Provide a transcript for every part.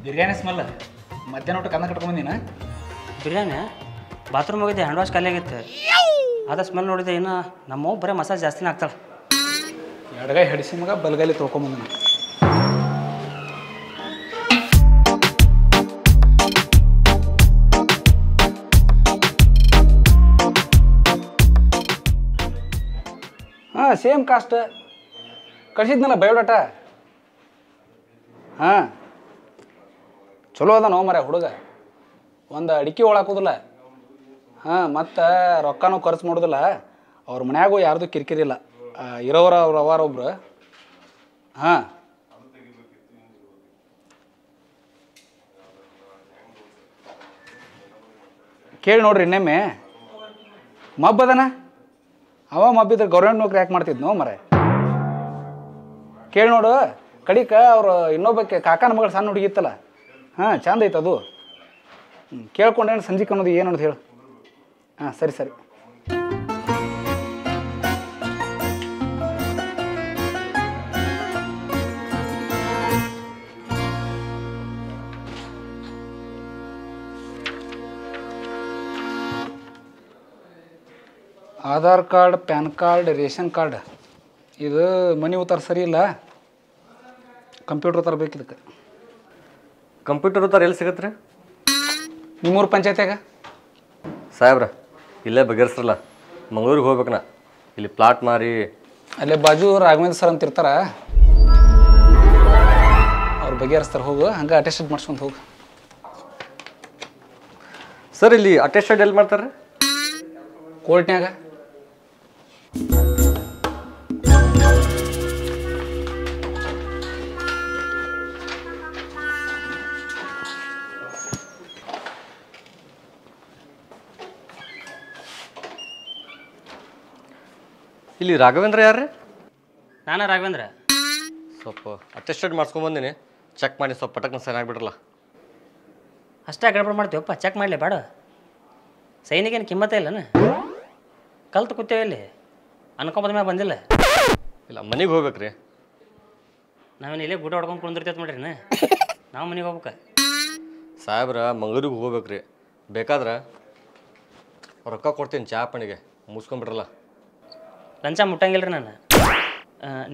Biryani smell ಮಧ್ಯಾಹ್ನ ಊಟ ಕನ್ನ ಕಟ್ಕೊಂಬಂದಿನ ಬಿರಿಯಾನಿ ಬಾತ್ರೂಮ್ ಹೋಗಿದ್ದೆ ಹ್ಯಾಂಡ್ ವಾಶ್ ಖಾಲಿ ಆಗಿತ್ತು ಅದ ಸ್ಮೆಲ್ ನೋಡಿದೆ ಇನ್ನು ನಮ್ಮವ್ವ ಬರೀ ಮಸಾಜ್ ಜಾಸ್ತಿನೇ ಆಗ್ತಾಳೆ ಎಡಗೈ ಹಿಡಿಸಿ ಮಗ ಬಲಗೈಲಿ ತೊಳ್ಕೊಂಬಂದಿನ ಹಾಂ ಸೇಮ್ ಕಾಸ್ಟ್ ಕಳಿಸಿದ್ನಲ್ಲ ಬಯೋಡಾಟ ಹಾಂ ಚಲೋ ಅದ ನೋ ಮರ ಹುಡುಗ ಒಂದು ಅಡಿಕೆ ಒಳಾಕೋದಿಲ್ಲ ಹಾಂ ಮತ್ತು ರೊಕ್ಕನೂ ಖರ್ಚು ಮಾಡೋದಿಲ್ಲ ಅವ್ರ ಮನ್ಯಾಗೂ ಯಾರ್ದು ಕಿರಿಕಿರಿಲ್ಲ ಇರೋರು ಅವ್ರು ಅವಾರೊಬ್ರು ಹಾಂ ಕೇಳಿ ನೋಡ್ರಿ ಇನ್ನೊಮ್ಮೆ ಮಬ್ಬದನ ಅವ ಮಬ್ಬಿದ್ರೆ ಗೌರ್ಮೆಂಟ್ ನೌಕರಿ ಯಾಕೆ ಮಾಡ್ತಿದ್ನೋ ಮರ ಕೇಳಿ ನೋಡು ಕಡಿಕ ಅವ್ರು ಇನ್ನೊಬ್ಬಕ್ಕೆ ಕಾಕನ ಮಗಳು ಸಣ್ಣ ಹುಡುಗಿತ್ತಲ್ಲ ಹಾಂ ಚಂದ ಐತೆ ಅದು ಕೇಳ್ಕೊಂಡೇನು ಸಂಜೆಗೆ ಅನ್ನೋದು ಏನು ಅನ್ನೋದು ಹೇಳು ಹಾಂ ಸರಿ ಸರಿ Aadhaar card PAN card ration card ಇದು ಮನೆ ಉತ್ತಾರ ಸರಿ ಇಲ್ಲ ಕಂಪ್ಯೂಟರ್ ತರಬೇಕು ಇದಕ್ಕೆ ಕಂಪ್ಯೂಟರ್ ಉತ್ತಾರ ಎಲ್ಲಿ ಸಿಗತ್ತೆ ರೀ ನಿಮ್ಮೂರು ಪಂಚಾಯತ್ಯಾಗ ಸಾಹೇಬ್ರ ಇಲ್ಲೇ ಬಗೆಹರಿಸ್ರಲ್ಲ ಮಂಗಳೂರಿಗೆ ಹೋಗ್ಬೇಕು ನಾ ಇಲ್ಲಿ ಪ್ಲಾಟ್ ಮಾರಿ ಅಲ್ಲೇ ಬಾಜು ರಾಘವೇಂದ್ರ ಸರ್ ಅಂತ ಇರ್ತಾರ ಅವ್ರು ಬಗೆಹರಿಸ್ತಾರೆ ಹೋಗು ಹಂಗೆ ಅಟೆಸ್ಟೆಡ್ ಮಾಡ್ಸ್ಕೊಂಡು ಹೋಗು ಸರ್ ಇಲ್ಲಿ ಅಟೆಸ್ಟೆಡ್ ಎಲ್ಲಿ ಮಾಡ್ತಾರೆ ರೀ ಕೋರ್ಟ್ನ್ಯಾಗ ಇಲ್ಲಿ ರಾಘವೇಂದ್ರ ಯಾರು ರೀ ನಾನಾ ರಾಘವೇಂದ್ರ ಸ್ವಲ್ಪ ಅಟೆಸ್ಟೆಡ್ ಮಾಡ್ಸ್ಕೊಂಬಂದಿನಿ ಚೆಕ್ ಮಾಡಿ ಸ್ವಲ್ಪ ಪಟಕ್ನ ಸೈನ್ ಆಗಿಬಿಡ್ರಲ್ಲ ಅಷ್ಟೇ ಗಡ್ಬಡ್ ಮಾಡ್ತೀವಪ್ಪ ಚೆಕ್ ಮಾಡಲಿ ಬೇಡ ಸೈನಿಗೇನು ಕಿಮ್ಮತ್ತೇ ಇಲ್ಲನ ಕಲ್ತು ಕೂತೇವೆ ಇಲ್ಲಿ ಅನ್ಕೊಂಬದ ಮ್ಯಾಗ ಬಂದಿಲ್ಲ ಇಲ್ಲ ಮನೆಗೆ ಹೋಗ್ಬೇಕು ರೀ ನಾವೇನು ಇಲ್ಲೇ ಗುಡ ಹೊಡ್ಕೊಂಡು ಕುಂದಿರ್ತೈತೆ ಮಾಡ್ರಿ ನಾವು ಮನೆಗೆ ಹೋಗ್ಬೇಕು ಸಾಹೇಬ್ರ ಮಂಗಳೂರಿಗೆ ಹೋಗ್ಬೇಕು ರೀ ಬೇಕಾದ್ರೆ ರೊಕ್ಕ ಕೊಡ್ತೀನಿ ಚಾ ಪಣಿಗೆ ಮುಗಿಸ್ಕೊಂಬಿಡ್ರಲ್ಲ ಲಂಚ ಮುಟ್ಟಂಗಿಲ್ಲ ರೀ ನಾನು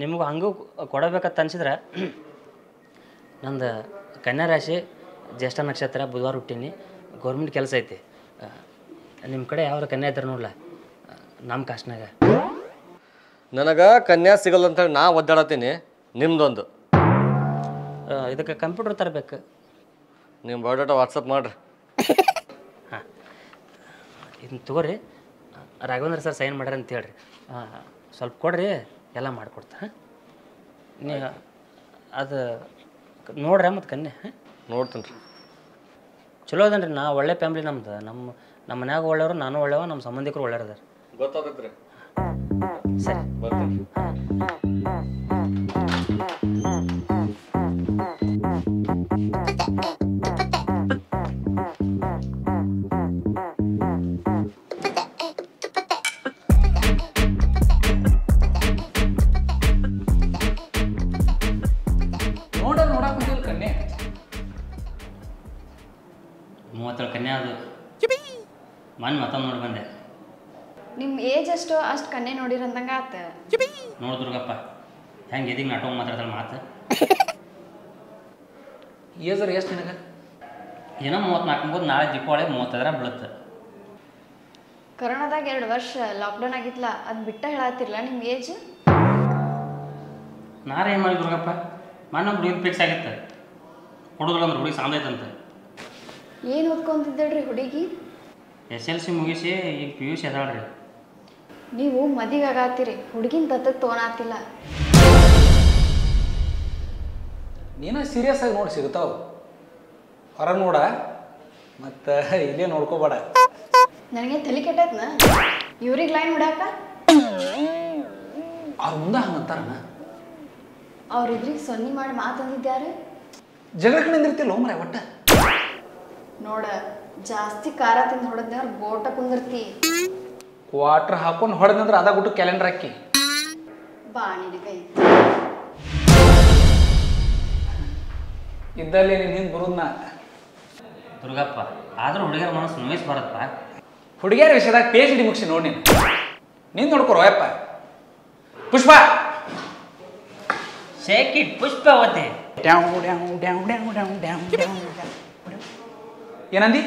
ನಿಮಗೂ ಹಂಗೂ ಕೊಡಬೇಕಂತ ಅನ್ಸಿದ್ರೆ ನಂದು ಕನ್ಯಾ ರಾಶಿ ಜ್ಯೇಷ್ಠ ನಕ್ಷತ್ರ ಬುಧವಾರ ಹುಟ್ಟೀನಿ ಗೌರ್ಮೆಂಟ್ ಕೆಲಸ ಐತಿ ನಿಮ್ಮ ಕಡೆ ಯಾವ್ದು ಕನ್ಯಾ ಇದ್ದಾರೆ ನೋಡ್ಲ ನಮ್ಮ ಕಾಸ್ಟ್ನಾಗ ನನಗೆ ಕನ್ಯಾ ಸಿಗಲ್ಲ ಅಂತೇಳಿ ನಾ ಒದ್ದಾಡತ್ತೀನಿ ನಿಮ್ದೊಂದು ಇದಕ್ಕೆ ಕಂಪ್ಯೂಟರ್ ತರಬೇಕು ನಿಮ್ಮ ಬಯೋಡಾಟಾ ವಾಟ್ಸಪ್ ಮಾಡಿರಿ ಹಾಂ ಇದನ್ನ ತಗೋರಿ ರಾಘವೇಂದ್ರ ಸರ್ ಸೈನ್ ಮಾಡ್ರಿ ಅಂತ ಹೇಳ್ರಿ ಸ್ವಲ್ಪ ಕೊಡ್ರಿ ಎಲ್ಲ ಮಾಡಿಕೊಡ್ತಾ ಹಾಂ ನೀ ಅದು ನೋಡ್ರಿ ಮತ್ತು ಕನ್ಯೆ ಹಾಂ ನೋಡ್ತೀನಿ ರೀ ಚಲೋ ಅದನ್ರಿ ನಾ ಒಳ್ಳೆ ಫ್ಯಾಮ್ಲಿ ನಮ್ದು ನಮ್ಮ ಮನ್ಯಾಗ ಒಳ್ಳೆಯವರು ನಾನು ಒಳ್ಳೆಯವ ನಮ್ಮ ಸಂಬಂಧಿಕರು ಒಳ್ಳೆಯವ್ರದಾರ ಗೊತ್ತಾಗತ್ತೆ ರೀ ಸರಿ ಬರ್ತೀನಿ ನೋಡಕ್ಕೆ ಕನ್ಯೆ 37 ಕನ್ಯಾ ಅದು ಮನ್ ಮತ್ತೊಂದು ನೋಡಿ ಬಂದೆ ನಿಮ್ಮ ಏಜ್ ಅಷ್ಟು ಅಷ್ಟು ಕನ್ಯೆ ನೋಡಿರಂದಂಗ ಆತ ನೋಡು ದುರ್ಗಪ್ಪ ಹೆಂಗೆ ಎದಿಗೆ ನಾಟಕ ಮಾತಾಡ್ತಾಳೆ ಮಾತು ಏಜರ್ ಎಷ್ಟು ನಿನಗೆ ಏನೋ 34 ಅಂಬೋದು ನಾಳೆ ದೀಪಾವಳಿ 35 ಬೀಳುತ್ತೆ ಕರೋನಾದಾಗ 2 ವರ್ಷ ಲಾಕ್ಡೌನ್ ಆಗಿತ್ಲ ಅದು ಬಿಟ್ಟ ಹೇಳತ್ತಿರಲ್ಲ ನಿಮ್ಮ ಏಜ್ ನಾರೇ ಏನು ಮಾಡಿ ದುರ್ಗಪ್ಪ ಮಣ್ಣು ಹುಡುಗಿನ ಫಿಕ್ಸ್ ಆಗಿತ್ತು ಹುಡುಗರು ಅಂದ್ರೆ ಹುಡುಗಿ ಸಾಂದೈತಂತೆ ಏನು ಓದ್ಕೊಂತಿದ್ದೇಳ್ರಿ ಹುಡುಗಿ SLC ಮುಗಿಸಿ ಈಗ PUC ಅದಾಳ್ರಿ ನೀವು ಮದಿಗೆ ಆಗತ್ತೀರಿ ಹುಡುಗಿನ ದತ್ತಕ್ಕೆ ತೊಗೊಳತ್ತಿಲ್ಲ ನೀನು ಸೀರಿಯಸ್ ಆಗಿ ನೋಡಿ ಸಿಗ್ತಾವ ಹೊರ ನೋಡ ಮತ್ತು ಇಲ್ಲೇ ನೋಡ್ಕೋಬೇಡ ನನಗೆ ತಲೆ ಕೆಟ್ಟೈತ್ನ ಇವ್ರಿಗೆ ಲೈನ್ ಹೊಡ್ಯಾಕ ಅವ್ರ ಮುಂದೆ ಹಂಗಂತಾರಣ ಅವ್ರಿಬ್ರಿಗೆ ಸೊನ್ನಿ ಮಾಡಿ ಮಾತಂದಿದ್ಯಾರು ಜಗಳಕ್ಕೆ ನಿಂದಿರ್ತಿಲ್ಲ ಮರೆ ಒಟ್ಟ ನೋಡ ಜಾಸ್ತಿ ಖಾರ ತಿಂದು ಹೊಡೆದ್ನವ್ರು ಗೋಟ ಕುಂದಿರ್ತಿ ಕ್ವಾಟ್ರ್ ಹಾಕೊಂಡು ಹೊಡೆದಂದ್ರೆ ಅದ ಬಿಟ್ಟು ಕ್ಯಾಲೆಂಡರ್ ಹಾಕಿ ಬಾ ನಿನಗೈ ಇದ್ದಲ್ಲಿ ನೀನು ಹಿಂದೆ ಬರೋದ್ನ ದುರ್ಗಪ್ಪ ಆದ್ರೂ ಹುಡುಗಿಯರ ಮನಸ್ಸು ನೋಯಿಸ್ಬಾರದಪ್ಪ. ಹುಡುಗಿಯರ ವಿಷಯದಾಗ PhD ಮುಗಿಸಿ ನೋಡಿ ನೀನು ನೋಡ್ಕೊರೋ ಯಪ್ಪ. ಪುಷ್ಪ ಶೇಕ್ ಇಟ್ ಪುಷ್ಪಾವತಿ. ಏನಂದಿ?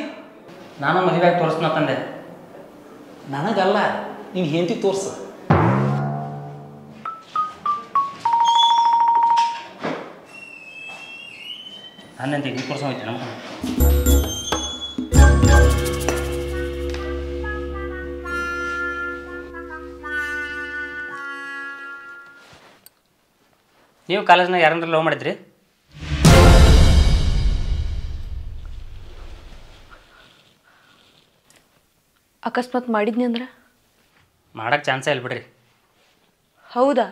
ನಾನು ಮದುವೆಯಾಗಿ ತೋರಿಸ್ನ ತಂದೆ. ನನಗಲ್ಲ, ನೀನು ಹೆಂಡತಿ ತೋರ್ಸು. ನನ್ನಂತ ನೀವು ತೋರ್ಸೋಯ್ತು ನಮ್ಮ ನೀವು ಕಾಲೇಜ್ನಾಗ ಯಾರನ್ನ ಲವ್ ಮಾಡಿದ್ರಿ? ಅಕಸ್ಮಾತ್ ಮಾಡಿದ್ನಿ ಅಂದ್ರೆ ಮಾಡಕ್ಕೆ ಚಾನ್ಸೇ ಇಲ್ಲ ಬಿಡ್ರಿ. ಹೌದಾ?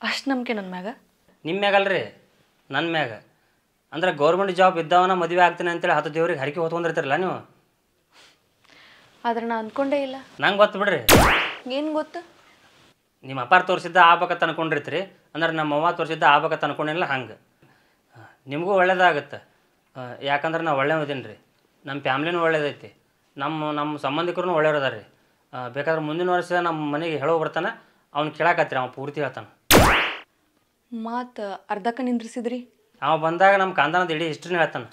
ಅಷ್ಟು ನಂಬಿಕೆ ನನ್ನ ಮ್ಯಾಗ? ನಿಮ್ಮ ಮ್ಯಾಗಲ್ರಿ, ನನ್ನ ಮ್ಯಾಗ. ಅಂದ್ರೆ ಗೌರ್ಮೆಂಟ್ ಜಾಬ್ ಇದ್ದವನ ಮದುವೆ ಆಗ್ತೀನಿ ಅಂತೇಳಿ 10 ದೇವ್ರಿಗೆ ಹರಕೆ ಹೊತ್ಕೊಂಡಿರ್ತೀರಲ್ಲ ನೀವು. ಆದ್ರೆ ನಾನು ಅಂದ್ಕೊಂಡೇ ಇಲ್ಲ. ನಂಗೆ ಗೊತ್ತು ಬಿಡ್ರಿ. ಏನು ಗೊತ್ತು? ನಿಮ್ಮ ಅಪ್ಪಾರು ತೋರಿಸಿದ್ದ ಆಗ್ಬೇಕಂತ ಅನ್ಕೊಂಡಿರ್ತೀರಿ. ಅಂದ್ರೆ ನಮ್ಮ ಅವ್ವ ತೋರಿಸಿದ್ದ ಆಗ್ಬೇಕಂತ ಅನ್ಕೊಂಡಿಲ್ಲ. ಹಂಗೆ ನಿಮಗೂ ಒಳ್ಳೇದಾಗತ್ತೆ. ಯಾಕಂದ್ರೆ ನಾವು ಒಳ್ಳೆ ಇದೀನಿ ರೀ. ನಮ್ಮ ಫ್ಯಾಮ್ಲಿನೂ ಒಳ್ಳೇದೈತಿ. ನಮ್ಮ ಸಂಬಂಧಿಕರು ಒಳ್ಳೆಯವ್ರು ರೀ. ಬೇಕಾದ್ರೆ ಮುಂದಿನ ವರ್ಷ ನಮ್ಮ ಮನೆಗೆ ಹೇಳೋ ಬರ್ತಾನೆ, ಅವ್ನು ಕೇಳಾಕತ್ತೀರಿ. ಅವ್ನು ಪೂರ್ತಿ ಹೇಳ್ತಾನೆ. ಮಾತು ಅರ್ಧಕ್ಕೆ ನಿಂದ್ರಿಸಿದ್ರಿ? ಅವ ಬಂದಾಗ ನಮ್ಮ ಕಾಂದಾನದ ಇಡೀ ಹಿಸ್ಟ್ರಿನ ಹೇಳ್ತಾನೆ.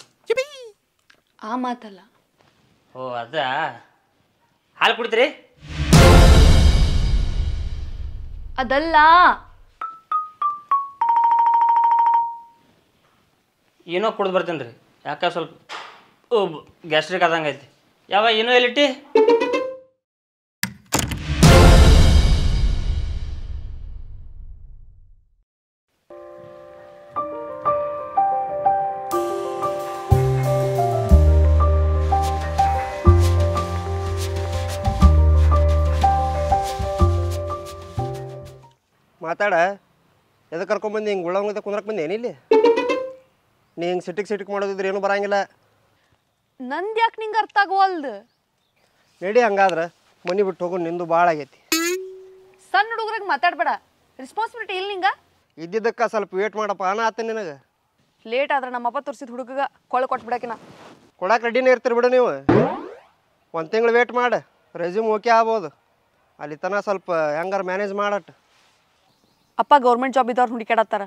ಆ ಮಾತಲ್ಲ. ಓ ಅದ. ಹಾಲು ಕುಡಿತೀರಿ? ಅದಲ್ಲ. ಏನೋ ಕುಡ್ದು ಬರ್ತೀನಿ ರೀ. ಯಾಕೆ ಸ್ವಲ್ಪ ಗ್ಯಾಸ್ಟ್ರಿಕ್ ಆದಂಗೆ ಐತಿ. ಯಾವ ಏನೋ ಎಲ್ಲಿಟ್ಟಿ? ಮಾತಾಡ. ಎದಕ್ಕೆ ಕರ್ಕೊಂಬಂದು ಹಿಂಗೆ ಉಳ್ಳಂಗದ ಕುಂದ್ರಕ್ಕೆ ಬಂದು ಏನಿಲ್ಲ? ನೀ ಹಿಂಗೆ ಸಿಟಿಗೆ ಮಾಡೋದಿದ್ರೆ ಏನೂ ಬರಂಗಿಲ್ಲ. ನಂದು ಯಾಕೆ ನಿಂಗೆ ಅರ್ಥ ಆಗುವಲ್ದು? ನಡಿ ಹಂಗಾದ್ರೆ ಮನೆ ಬಿಟ್ಟು ಹೋಗು. ನಿಂದು ಭಾಳ ಆಗೈತಿ. ಸಣ್ಣ ಹುಡುಗ್ರಿಗೆ ಮಾತಾಡಬೇಡ. ರೆಸ್ಪಾನ್ಸಿಬಿಲಿಟಿ ಇಲ್ಲ ನಿಂಗೆ? ಇದ್ದಿದ್ದಕ್ಕೆ ಸ್ವಲ್ಪ ವೇಟ್ ಮಾಡಪ್ಪ. ಆತ ನಿನಗೆ ಲೇಟ್ ಆದ್ರೆ ನಮ್ಮಪ್ಪ ತೋರಿಸಿದ ಹುಡುಗಗೆ ಕೊಳೆ ಕೊಟ್ಬಿಡಕಿನ. ಕೊಡಕ್ಕೆ ರೆಡಿನೇ ಇರ್ತೀರಿ ಬಿಡು ನೀವು. 1 ತಿಂಗಳು ವೇಟ್ ಮಾಡಿ. ರೆಸ್ಯೂಮ್ ಓಕೆ ಆಗ್ಬೋದು. ಅಲ್ಲಿ ತನಕ ಸ್ವಲ್ಪ ಹೆಂಗಾರ ಮ್ಯಾನೇಜ್ ಮಾಡಟ್ಟು. ಅಪ್ಪ ಗೌರ್ಮೆಂಟ್ ಜಾಬ್ ಇದ್ದವ್ರು ಹುಡುಕಾಡತ್ತಾರ.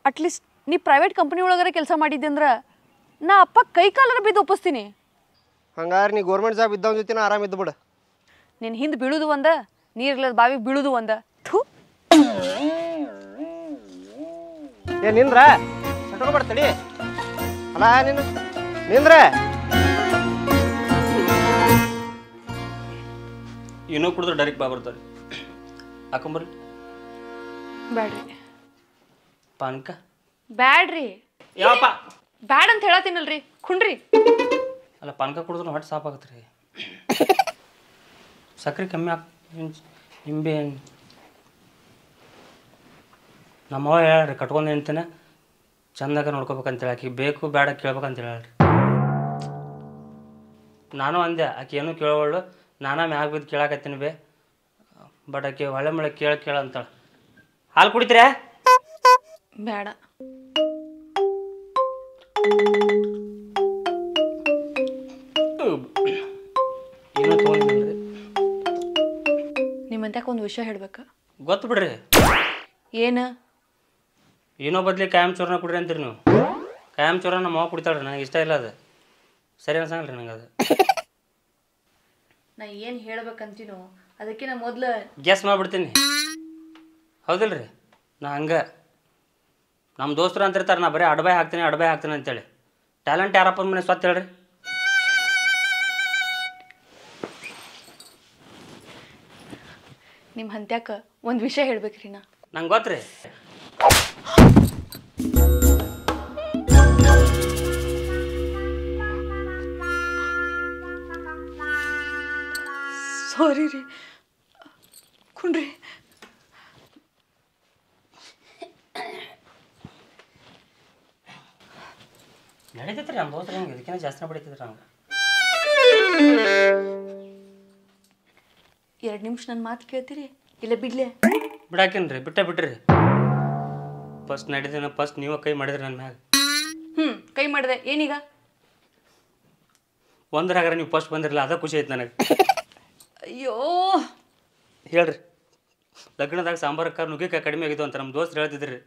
ಅಟ್ಲೀಸ್ಟ್ ನೀ ಪ್ರೈವೇಟ್ ಕಂಪ್ನಿ ಒಳಗಾರೆ ಕೆಲಸ ಮಾಡಿದ್ದೆ ಅಂದ್ರೆ ನಾ ಅಪ್ಪ ಕೈ ಕಾಲರ ಬಿದ್ದು ಒಪ್ಪಿಸ್ತೀನಿ. ಹಂಗಾರೆ ನೀ ಗೌರ್ಮೆಂಟ್ ಜಾಬ್ ಇದ್ದವನ ಜೊತೆನ ಆರಾಮಿದ್ದು ಬಿಡು. ನಿನ್ನ ಹಿಂದೆ ಬೀಳುದು ಒಂದ, ನೀರಿಲ್ಲದ ಬಾವಿಗೆ ಬೀಳುದು ಒಂದ. ಥೂ. ಏ ನಿಂದ್ರ ಸಟ್ಕೊಬರ್ತಡಿ. ಅಲ್ಲ ನೀನು ನಿಂದ್ರ. ಏನೋ ಕುಡಿದ್ರೆ ಡೈರೆಕ್ಟ್ ಬಾ ಬರ್ತಾರೆ. ಹಾಕೊಂಬರ್ರಿ. ಬ್ಯಾಡ್ರಿ. ಪಾನಕ ಬ್ಯಾಡ್ರಿ. ಯಾವಪ್ಪ? ಬ್ಯಾಡ್ ಅಂತ ಹೇಳತ್ತೀನಲ್ರಿ. ಕುಂಡ್ರಿ. ಅಲ್ಲ ಪಾನಕ ಕುಡಿದ್ರೆ ಹೊಟ್ಟೆ ಸಾಫ್ ಆಗತ್ತೆ ರೀ. ಸಕ್ಕರೆ ಕಮ್ಮಿ ನಿಂಬೆ ನಮ್ಮವ್ವ ಹೇಳ್ರಿ ಕಟ್ಕೊಂಡು ನಿಂತೇನೆ ಚಂದಾಗ ನೋಡ್ಕೋಬೇಕಂತೇಳಿ. ಆಕೆ ಬೇಕು ಬೇಡ ಕೇಳ್ಬೇಕಂತ ಹೇಳ್ರಿ. ನಾನು ಅಂದೆ, ಆಕೆ ಏನೂ ಕೇಳೋವಳು. ನಾನಾ ಮ್ಯಾಗ ಬಿದ್ದು ಕೇಳಾಕತ್ತೀನಿ ಬೇ. ಬಟ್ ಆಕೆ ಹೊಳೆ ಮಳೆ ಕೇಳ ಅಂತಾಳೆ. ಹಾಲು ಕುಡಿತೀರಾ? ಬೇಡ. ಏನೋ ತೊಗೊಂಡಿದ್ರಿ. ನಿಮ್ಮಂತ್ಯಾಕ ಒಂದು ವಿಷಯ ಹೇಳ್ಬೇಕಾ? ಗೊತ್ತು ಬಿಡ್ರಿ. ಏನು? ಏನೋ ಬದ್ಲಿ ಕಾಯಂ ಚೂರನ ಕುಡ್ರಿ ಅಂತೀರಿ ನೀವು. ಕಾಯಂ ಚೂರ ನಮ್ಮ ಮಾವ ಕುಡಿತಾಳ್ರಿ. ನನಗೆ ಇಷ್ಟ ಇಲ್ಲ ಅದು. ಸರಿ ಅನ್ಸಂಗಿಲ್ಲ ರೀ ನಂಗೆ ಅದು. ನಾ ಏನು ಹೇಳ್ಬೇಕಂತೀನೋ ಅದಕ್ಕೆ ನಾ ಮೊದಲು ಗ್ಯಾಸ್ ಮಾಡಿಬಿಡ್ತೀನಿ. ಹೌದಿಲ್ಲ ರೀ? ನಾ ಹಂಗೆ ನಮ್ಮ ದೋಸ್ತರು ಅಂತಿರ್ತಾರೆ, ನಾ ಬರೀ ಅಡ್ಬಾಯ್ ಹಾಕ್ತೀನಿ ಅಂತೇಳಿ. ಟ್ಯಾಲೆಂಟ್ ಯಾರಪ್ಪ ಮನೆ ಸ್ವತ್ತು ಹೇಳ್ರಿ. ನಿಮ್ಮ ಹಂತ್ಯಾಕ ಒಂದು ವಿಷಯ ಹೇಳ್ಬೇಕ್ರಿ. ನಂಗೆ ಗೊತ್ತು ರೀ. ಸಾರಿ ರೀ. ಕುಂಡ್ರಿ. ನಡೀತೈತೆ ರೀ ನಮ್ಮ ದೋಸ್ತರು. ಹಿಂಗೆ ಇದಕ್ಕಿಂತ ಜಾಸ್ತಿನೇ ಬಡಿತೈತೆ ನಂಗೆ. 2 ನಿಮಿಷ ನನ್ನ ಮಾತು ಕೇಳ್ತೀರಿ ಇಲ್ಲ ಬಿಡ್ಲೆ? ಬಿಡಾಕೇನು ರೀ? ಬಿಟ್ಟೆ ಬಿಟ್ರಿ. ಫಸ್ಟ್ ನಡೆದಿನ ಫಸ್ಟ್ ನೀವು ಕೈ ಮಾಡಿದ್ರಿ ನನ್ನ ಮ್ಯಾಗ. ಕೈ ಮಾಡಿದೆ ಏನೀಗ? ಒಂದ್ರಾಗಾರ ನೀವು ಫಸ್ಟ್ ಬಂದಿರಲ್ಲ, ಅದ ಖುಷಿ ಐತೆ ನನಗೆ. ಅಯ್ಯೋ ಹೇಳ್ರಿ, ಲಗ್ನದಾಗ ಸಾಂಬಾರಕ್ಕ ನುಗ್ಗಿಕಾಯಿ ಕಡಿಮೆ ಆಗಿದ್ದು ಅಂತ ನಮ್ಮ ದೋಸ್ತರು ಹೇಳ್ತಿದ್ರಿ.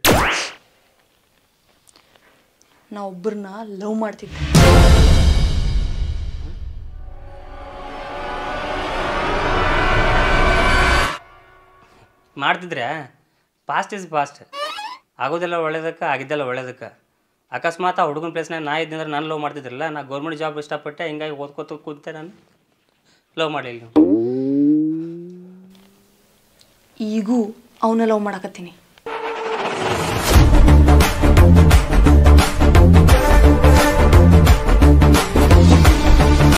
ನಾ ಒಬ್ಬರನ್ನ ಲವ್ ಮಾಡ್ತಿದ್ದೆ. ಮಾಡ್ತಿದ್ರೆ ಪಾಸ್ಟ್ ಇಸ್ ಪಾಸ್ಟ್. ಆಗೋದೆಲ್ಲ ಒಳ್ಳೇದಕ್ಕೆ, ಆಗಿದ್ದೆಲ್ಲ ಒಳ್ಳೇದಕ್ಕೆ. ಅಕಸ್ಮಾತ್ ಆ ಹುಡುಗನ ಪ್ಲೇಸ್ನಾಗ ನಾ ಇದ್ದಂದ್ರೆ ನಾನು ಲವ್ ಮಾಡ್ತಿದ್ರಲ್ಲ. ನಾ ಗೌರ್ಮೆಂಟ್ ಜಾಬ್ ಇಷ್ಟಪಟ್ಟೆ, ಹಿಂಗಾಗಿ ಓದ್ಕೋತ ಕೂತೆ. ನಾನು ಲವ್ ಮಾಡಲಿಲ್ಲ. ಈಗೂ ಅವನ್ನ ಲವ್ ಮಾಡಕತ್ತೀನಿ.